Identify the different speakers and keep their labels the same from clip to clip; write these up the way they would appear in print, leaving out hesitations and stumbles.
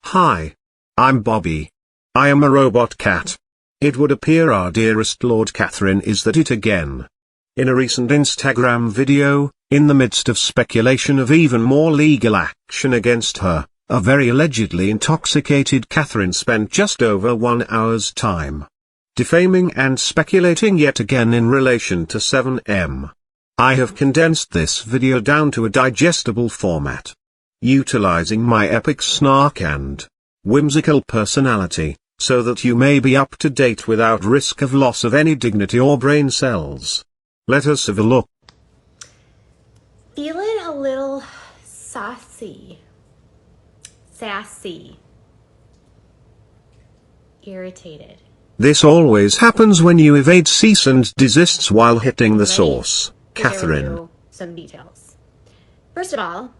Speaker 1: Hi. I'm Bobby. I am a robot cat. It would appear our dearest Lord Catherine is at it again. In a recent Instagram video, in the midst of speculation of even more legal action against her, a very allegedly intoxicated Catherine spent just over 1 hour's time defaming and speculating yet again in relation to 7M. I have condensed this video down to a digestible format, utilizing my epic snark and whimsical personality, so that you may be up to date without risk of loss of any dignity or brain cells. Let us have a look.
Speaker 2: Feeling a little sassy, irritated.
Speaker 1: This always happens when you evade cease and desists while hitting the source. Catherine.
Speaker 2: Some details. First of all,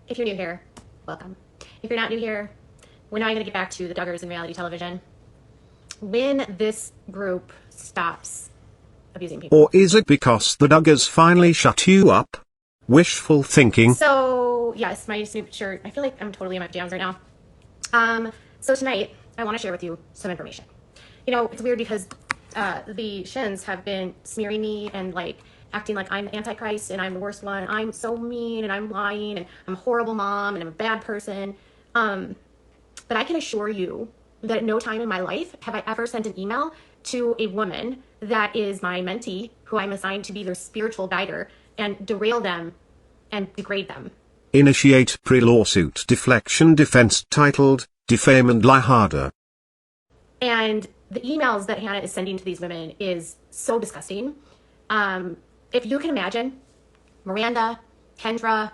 Speaker 2: if you're new here, welcome. If you're not new here, we're now going to get back to the Duggars in reality television. When this group stops abusing people.
Speaker 1: Or is it because the Duggars finally shut you up? Wishful thinking.
Speaker 2: So, yes, my Snoop shirt. I feel like I'm totally in my pajamas right now. So tonight, I want to share with you some information. You know, it's weird because the Shins have been smearing me and like acting like I'm Antichrist and I'm the worst one. I'm so mean and I'm lying and I'm a horrible mom and I'm a bad person. But I can assure you that at no time in my life have I ever sent an email to a woman that is my mentee, who I'm assigned to be their spiritual guider, and derail them and degrade them.
Speaker 1: Initiate pre-lawsuit deflection defense titled Defame and Lie Harder.
Speaker 2: And the emails that Hannah is sending to these women is so disgusting. If you can imagine Miranda, Kendra,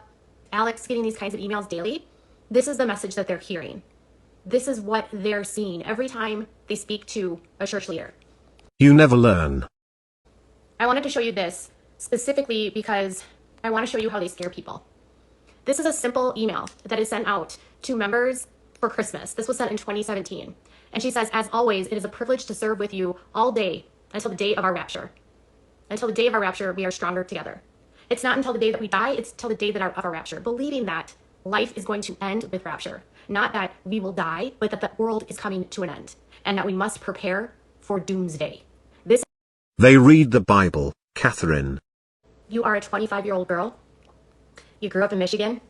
Speaker 2: Alex getting these kinds of emails daily, this is the message that they're hearing. This is what they're seeing every time they speak to a church leader.
Speaker 1: You never learn.
Speaker 2: I wanted to show you this specifically because I want to show you how they scare people. This is a simple email that is sent out to members for Christmas. This was sent in 2017. And she says, as always, it is a privilege to serve with you all day until the day of our rapture. Until the day of our rapture, we are stronger together. It's not until the day that we die, it's till the day of our rapture. Believing that life is going to end with rapture. Not that we will die, but that the world is coming to an end. And that we must prepare for doomsday.
Speaker 1: They read the Bible, Catherine.
Speaker 2: You are a 25-year-old girl. You grew up in Michigan.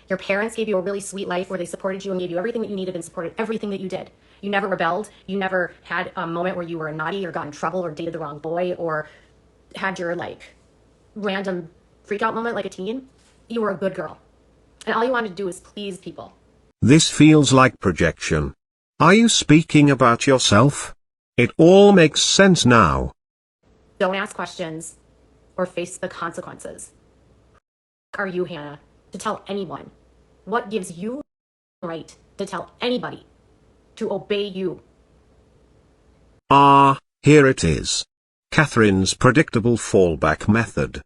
Speaker 2: Your parents gave you a really sweet life where they supported you and gave you everything that you needed and supported everything that you did. You never rebelled. You never had a moment where you were naughty or got in trouble or dated the wrong boy or had your like random freak out moment like a teen. You were a good girl. And all you wanted to do was please people.
Speaker 1: This feels like projection. Are you speaking about yourself? It all makes sense now.
Speaker 2: Don't ask questions or face the consequences. Who are you, Hannah, to tell anyone? What gives you the right to tell anybody to obey you?
Speaker 1: Here it is. Catherine's predictable fallback method.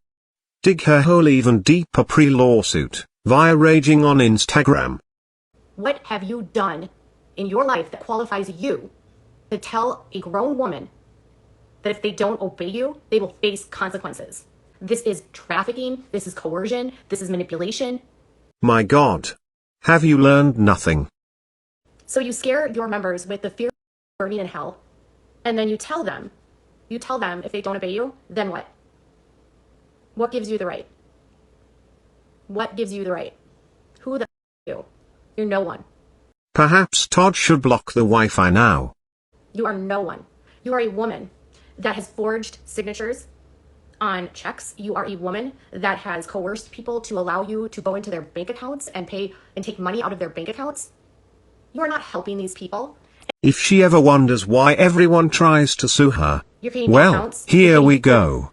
Speaker 1: Dig her hole even deeper pre-lawsuit, via raging on Instagram.
Speaker 2: What have you done in your life that qualifies you to tell a grown woman that if they don't obey you, they will face consequences? This is trafficking, this is coercion, this is manipulation.
Speaker 1: My God. Have you learned nothing?
Speaker 2: So you scare your members with the fear of burning in hell, and then you tell them if they don't obey you, then what? What gives you the right? What gives you the right? Who the are you? You're no one.
Speaker 1: Perhaps Todd should block the Wi-Fi now.
Speaker 2: You are no one. You are a woman that has forged signatures on checks. You are a woman that has coerced people to allow you to go into their bank accounts and pay and take money out of their bank accounts. You are not helping these people.
Speaker 1: If she ever wonders why everyone tries to sue her,
Speaker 2: You're
Speaker 1: well,
Speaker 2: accounts.
Speaker 1: here we go.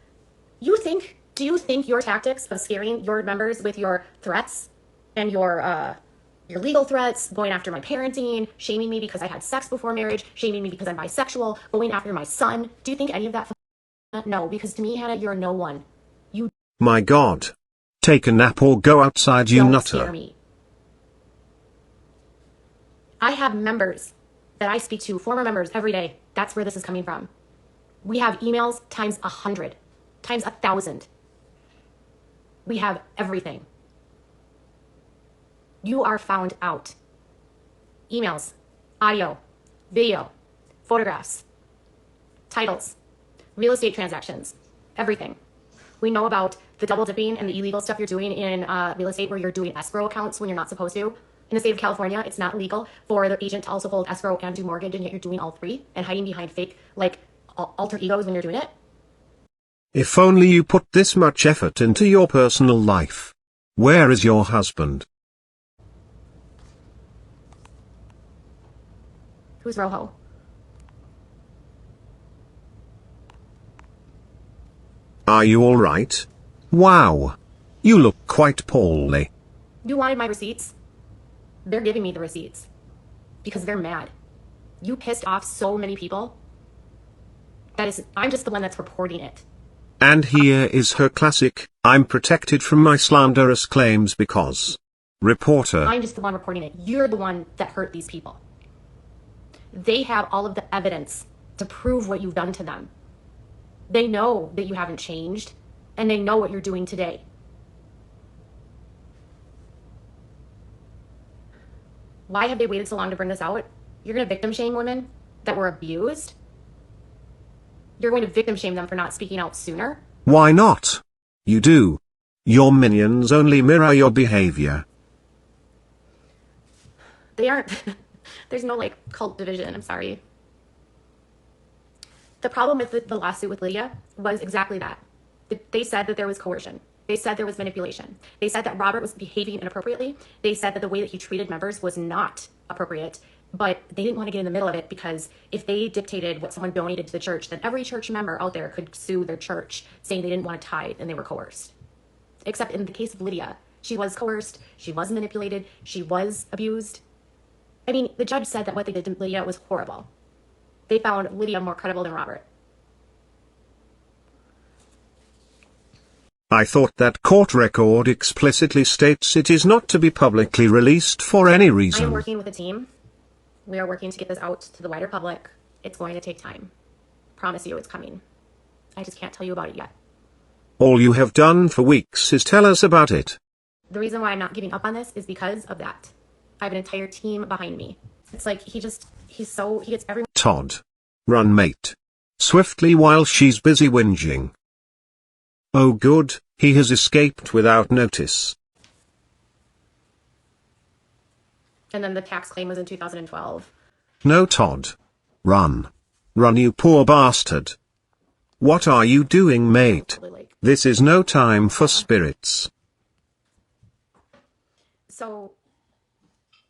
Speaker 2: Do you think your tactics of scaring your members with your threats and your legal threats, going after my parenting, shaming me because I had sex before marriage, shaming me because I'm bisexual, going after my son, do you think any of that? No, because to me, Hannah, you're no one. You.
Speaker 1: My God. Take a nap or go outside, you
Speaker 2: don't
Speaker 1: nutter.
Speaker 2: Scare me. I have members that I speak to, former members, every day. That's where this is coming from. We have emails times 100, times 1,000. We have everything. You are found out. emails, audio, video, photographs, titles, real estate transactions, everything. We know about the double dipping and the illegal stuff you're doing in real estate where you're doing escrow accounts when you're not supposed to. In the state of California, it's not illegal for the agent to also hold escrow and do mortgage, and yet you're doing all three and hiding behind fake, like, alter egos when you're doing it.
Speaker 1: If only you put this much effort into your personal life. Where is your husband?
Speaker 2: Who's Rojo?
Speaker 1: Are you alright? Wow. You look quite poorly.
Speaker 2: You wanted my receipts? They're giving me the receipts. Because they're mad. You pissed off so many people. I'm just the one that's reporting it.
Speaker 1: And here is her classic, I'm protected from my slanderous claims because. Reporter.
Speaker 2: I'm just the one reporting it. You're the one that hurt these people. They have all of the evidence to prove what you've done to them. They know that you haven't changed, and they know what you're doing today. Why have they waited so long to bring this out? You're going to victim shame women that were abused? You're going to victim shame them for not speaking out sooner?
Speaker 1: Why not? You do. Your minions only mirror your behavior.
Speaker 2: They aren't. There's no, cult division. I'm sorry. The problem with the lawsuit with Lydia was exactly that. They said that there was coercion. They said there was manipulation. They said that Robert was behaving inappropriately. They said that the way that he treated members was not appropriate, but they didn't want to get in the middle of it because if they dictated what someone donated to the church, then every church member out there could sue their church saying they didn't want to tithe and they were coerced. Except in the case of Lydia, she was coerced, she was manipulated, she was abused. I mean, the judge said that what they did to Lydia was horrible. They found Lydia more credible than Robert.
Speaker 1: I thought that court record explicitly states it is not to be publicly released for any reason.
Speaker 2: I am working with a team. We are working to get this out to the wider public. It's going to take time. Promise you it's coming. I just can't tell you about it yet.
Speaker 1: All you have done for weeks is tell us about it.
Speaker 2: The reason why I'm not giving up on this is because of that. I have an entire team behind me. It's like he gets everyone.
Speaker 1: Todd. Run, mate. Swiftly while she's busy whinging. Oh good, he has escaped without notice.
Speaker 2: And then the tax claim was in 2012.
Speaker 1: No, Todd. Run. Run, you poor bastard. What are you doing, mate? This is no time for spirits.
Speaker 2: So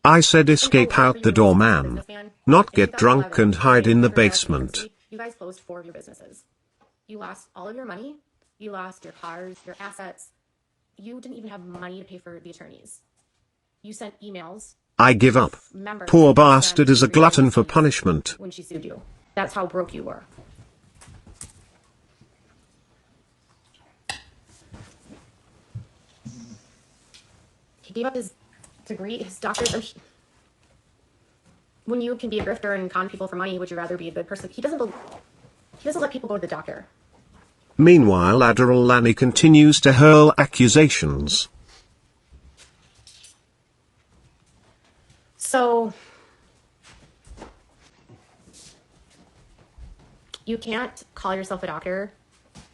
Speaker 1: I said escape out the door, man. Not get drunk and hide in the basement.
Speaker 2: You guys closed 4 of your businesses. You lost all of your money. You lost your cars, your assets. You didn't even have money to pay for the attorneys. You sent emails.
Speaker 1: I give up. Poor bastard is a glutton for punishment.
Speaker 2: When she sued you. That's how broke you were. He gave up his degree, his doctorate. When you can be a grifter and con people for money, would you rather be a good person? He doesn't let people go to the doctor.
Speaker 1: Meanwhile, Adderall Lanny continues to hurl accusations.
Speaker 2: So, you can't call yourself a doctor.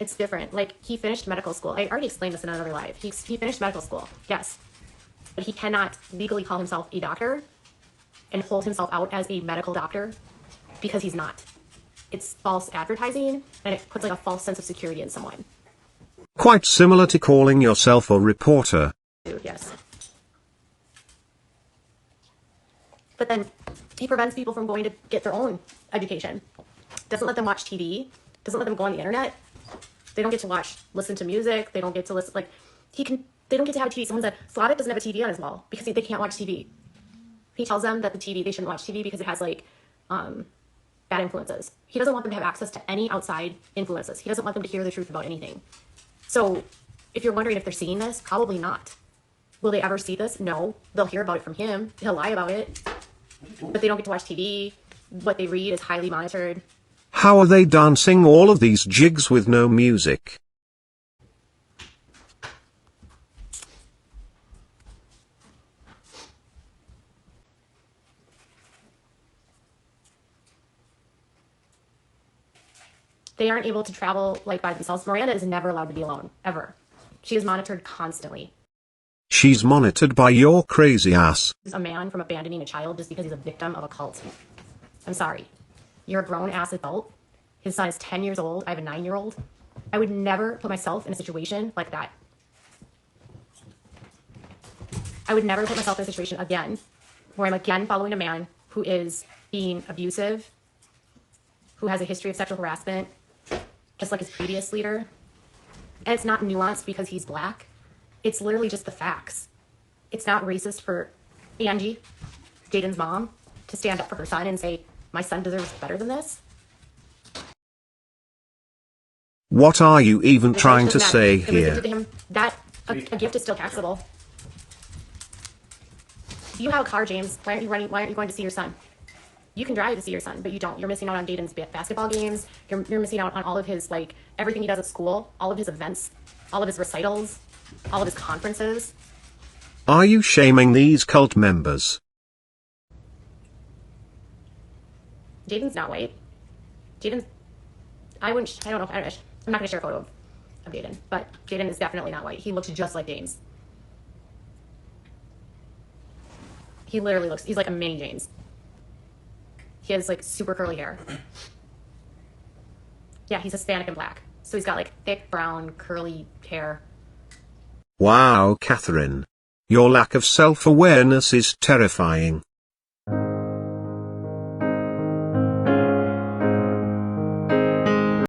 Speaker 2: It's different. Like, he finished medical school. I already explained this in another live. He finished medical school, yes. But he cannot legally call himself a doctor and hold himself out as a medical doctor because he's not. It's false advertising, and it puts a false sense of security in someone.
Speaker 1: Quite similar to calling yourself a reporter.
Speaker 2: Yes. But then he prevents people from going to get their own education. Doesn't let them watch TV. Doesn't let them go on the internet. They don't get to listen to music. They don't get to listen, they don't get to have a TV. Someone said, Slavic doesn't have a TV on his wall because they can't watch TV. He tells them that they shouldn't watch TV because it has bad influences. He doesn't want them to have access to any outside influences. He doesn't want them to hear the truth about anything. So if you're wondering if they're seeing this, probably not. Will they ever see this? No. They'll hear about it from him. He'll lie about it. But they don't get to watch TV. What they read is highly monitored.
Speaker 1: How are they dancing all of these jigs with no music?
Speaker 2: They aren't able to travel like by themselves. Miranda is never allowed to be alone, ever. She is monitored constantly.
Speaker 1: She's monitored by your crazy ass.
Speaker 2: A man from abandoning a child just because he's a victim of a cult. I'm sorry. You're a grown-ass adult. His son is 10 years old. I have a 9-year-old. I would never put myself in a situation like that. I would never put myself in a situation again where I'm again following a man who is being abusive, who has a history of sexual harassment, just like his previous leader. And it's not nuanced because he's black. It's literally just the facts. It's not racist for Angie, Jaden's mom, to stand up for her son and say, my son deserves better than this.
Speaker 1: What are you even
Speaker 2: The
Speaker 1: trying to
Speaker 2: judge doesn't
Speaker 1: say
Speaker 2: matter. It was
Speaker 1: here?
Speaker 2: gifted to him. That a gift is still taxable. You have a car, James. Why aren't you going to see your son? You can drive to see your son, but you don't. You're missing out on Jaden's basketball games. You're missing out on all of his, like, everything he does at school, all of his events, all of his recitals, all of his conferences.
Speaker 1: Are you shaming these cult members?
Speaker 2: Jaden's not white. Jaden's, I don't know. I'm not going to share a photo of Jaden, but Jaden is definitely not white. He looks just like James. He literally looks, he's like a mini James. He has like super curly hair. Yeah, he's Hispanic and black. So he's got like thick brown curly hair.
Speaker 1: Wow, Catherine. Your lack of self-awareness is terrifying.